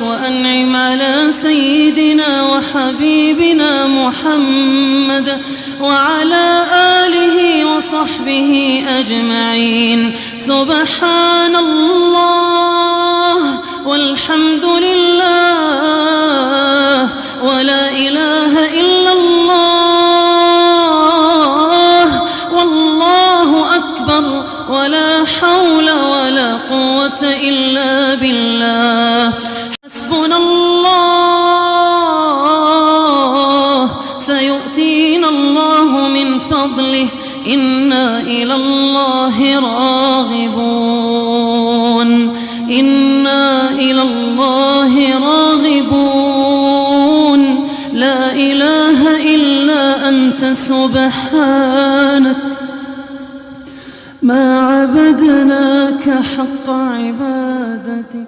وأنعم على سيدنا وحبيبنا محمد وعلى آله وصحبه أجمعين. سبحان الله والحمد لله ولا إله إلا الله والله أكبر ولا حول ولا قوة إلا بالله. حسبنا الله سيؤتينا الله من فضله إنا إلى الله راغبون. إنا إلى الله راغبون. لا إله إلا أنت سبحانك ما عبدناك حق عبادتك.